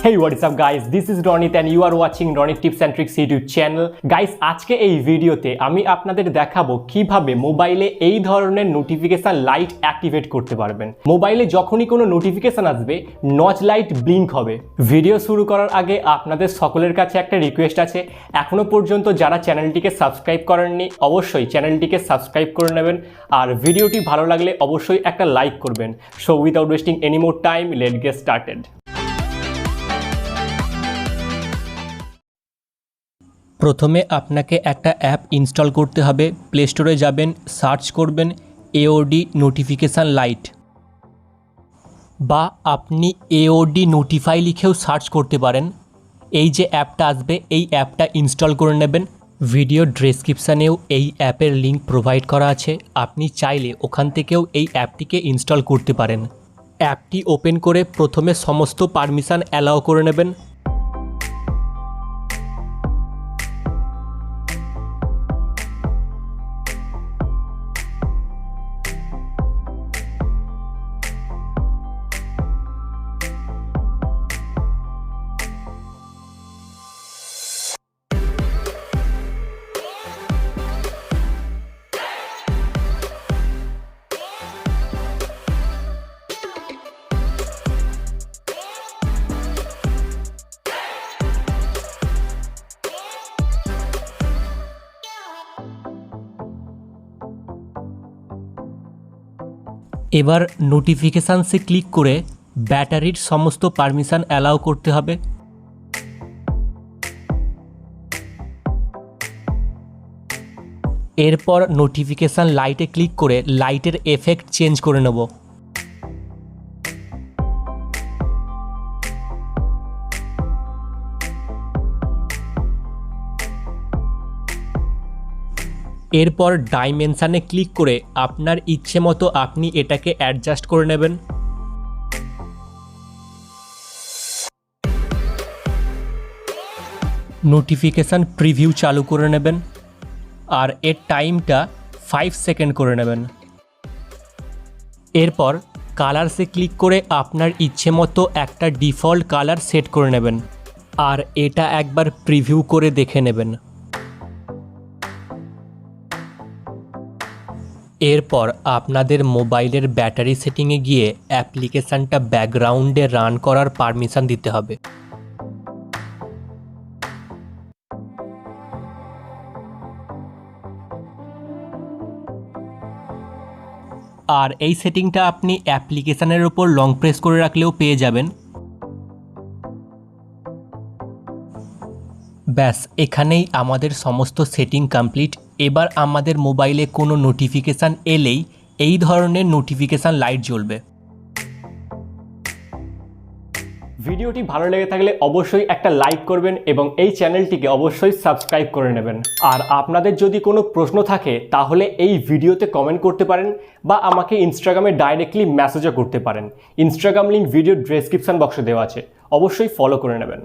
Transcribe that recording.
Hey, what is up guys? This is Ronit and you are watching Ronit Tips and Tricks YouTube channel. Guys, আজকে এই ভিডিওতে আমি আপনাদের দেখাবো কিভাবে মোবাইলে এই ধরনের নোটিফিকেশন লাইট অ্যাক্টিভেট করতে পারবেন। মোবাইলে যখনই কোনো নোটিফিকেশন আসবে নচ লাইট ব্লিঙ্ক হবে। ভিডিও শুরু করার আগে আপনাদের সকলের কাছে একটা রিকোয়েস্ট আছে, এখনো পর্যন্ত যারা চ্যানেলটিকে সাবস্ক্রাইব করেননি অবশ্যই চ্যানেলটিকে সাবস্ক্রাইব করে নেবেন আর ভিডিওটি ভালো লাগলে অবশ্যই একটা লাইক করবেন। So without wasting any more time, let's get started. প্রথমে আপনাকে একটা অ্যাপ ইনস্টল করতে হবে। প্লে স্টোরে যাবেন, সার্চ করবেন এওডি নোটিফিকেশান লাইট, বা আপনি এওডি নোটিফাই লিখেও সার্চ করতে পারেন। এই যে অ্যাপটা আসবে এই অ্যাপটা ইনস্টল করে নেবেন। ভিডিও ডেসক্রিপশানেও এই অ্যাপের লিঙ্ক প্রোভাইড করা আছে, আপনি চাইলে ওখান থেকেও এই অ্যাপটিকে ইনস্টল করতে পারেন। অ্যাপটি ওপেন করে প্রথমে সমস্ত পারমিশন অ্যালাউ করে নেবেন। এবার নোটিফিকেশানসে ক্লিক করে ব্যাটারির সমস্ত পারমিশন অ্যালাউ করতে হবে। এরপর নোটিফিকেশান লাইটে ক্লিক করে লাইটের এফেক্ট চেঞ্জ করে নেব। এরপর ডাইমেনশানে ক্লিক করে আপনার ইচ্ছে মতো আপনি এটাকে অ্যাডজাস্ট করে নেবেন। নোটিফিকেশান প্রিভিউ চালু করে নেবেন আর এর টাইমটা 5 সেকেন্ড করে নেবেন। এরপর কালারসে ক্লিক করে আপনার ইচ্ছে মতো একটা ডিফল্ট কালার সেট করে নেবেন আর এটা একবার প্রিভিউ করে দেখে নেবেন। এরপর আপনাদের মোবাইলের ব্যাটারি সেটিংয়ে গিয়ে অ্যাপ্লিকেশানটা ব্যাকগ্রাউন্ডে রান করার পারমিশন দিতে হবে। আর এই সেটিংটা আপনি অ্যাপ্লিকেশানের ওপর লং প্রেস করে রাখলেও পেয়ে যাবেন। ব্যাস, এখানেই আমাদের সমস্ত সেটিং কমপ্লিট। এবার আমাদের মোবাইলে কোনো নোটিফিকেশান এলেই এই ধরনের নোটিফিকেশান লাইট জ্বলবে। ভিডিওটি ভালো লেগে থাকলে অবশ্যই একটা লাইক করবেন এবং এই চ্যানেলটিকে অবশ্যই সাবস্ক্রাইব করে নেবেন। আর আপনাদের যদি কোনো প্রশ্ন থাকে তাহলে এই ভিডিওতে কমেন্ট করতে পারেন বা আমাকে ইনস্টাগ্রামে ডাইরেক্টলি মেসেজও করতে পারেন। ইনস্টাগ্রাম লিঙ্ক ভিডিও ডেসক্রিপশন বক্সে দেওয়া আছে, অবশ্যই ফলো করে নেবেন।